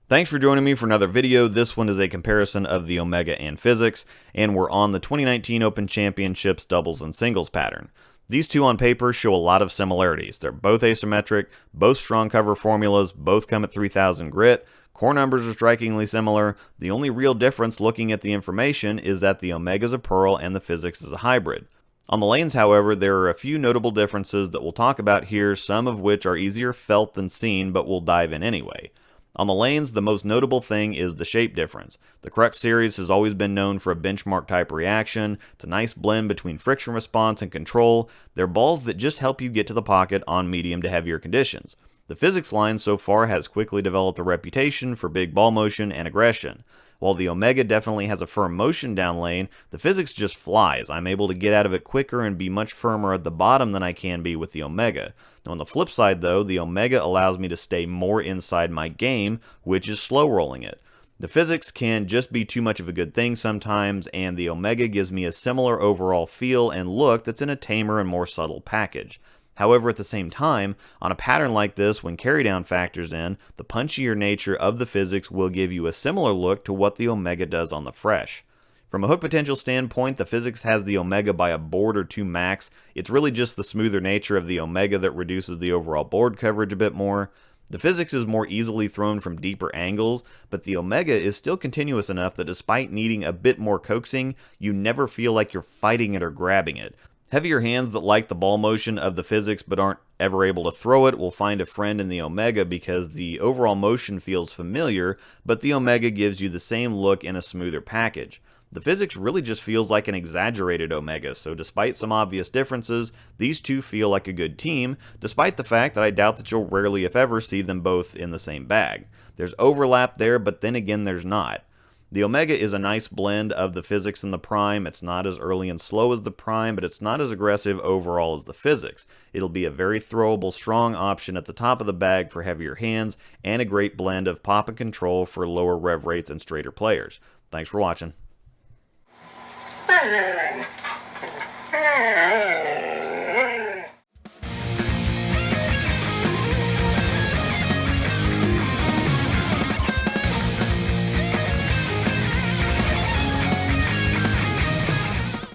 Thanks for joining me for another video. This one is a comparison of the Omega and PhysiX, and we're on the 2019 Open Championships doubles and singles pattern. These two on paper show a lot of similarities. They're both asymmetric, both strong cover formulas, both come at 3000 grit. Core numbers are strikingly similar. The only real difference looking at the information is that the Omega is a Pearl and the PhysiX is a hybrid. On the lanes, however, there are a few notable differences that we'll talk about here, some of which are easier felt than seen, but we'll dive in anyway. On the lanes, the most notable thing is the shape difference. The Crux series has always been known for a benchmark type reaction. It's a nice blend between friction response and control. They're balls that just help you get to the pocket on medium to heavier conditions. The PhysiX line so far has quickly developed a reputation for big ball motion and aggression. While the Omega definitely has a firm motion down lane, the PhysiX just flies. I'm able to get out of it quicker and be much firmer at the bottom than I can be with the Omega. Now on the flip side though, the Omega allows me to stay more inside my game, which is slow rolling it. The PhysiX can just be too much of a good thing sometimes, and the Omega gives me a similar overall feel and look that's in a tamer and more subtle package. However, at the same time, on a pattern like this, when carrydown factors in, the punchier nature of the PhysiX will give you a similar look to what the Omega does on the fresh. From a hook potential standpoint, the PhysiX has the Omega by a board or two max. It's really just the smoother nature of the Omega that reduces the overall board coverage a bit more. The PhysiX is more easily thrown from deeper angles, but the Omega is still continuous enough that despite needing a bit more coaxing, you never feel like you're fighting it or grabbing it. Heavier hands that like the ball motion of the PhysiX but aren't ever able to throw it will find a friend in the Omega because the overall motion feels familiar, but the Omega gives you the same look in a smoother package. The PhysiX really just feels like an exaggerated Omega, so despite some obvious differences, these two feel like a good team, despite the fact that I doubt that you'll rarely if ever see them both in the same bag. There's overlap there, but then again there's not. The Omega is a nice blend of the PhysiX and the Prime. It's not as early and slow as the Prime, but it's not as aggressive overall as the PhysiX. It'll be a very throwable, strong option at the top of the bag for heavier hands, and a great blend of pop and control for lower rev rates and straighter players. Thanks for watching.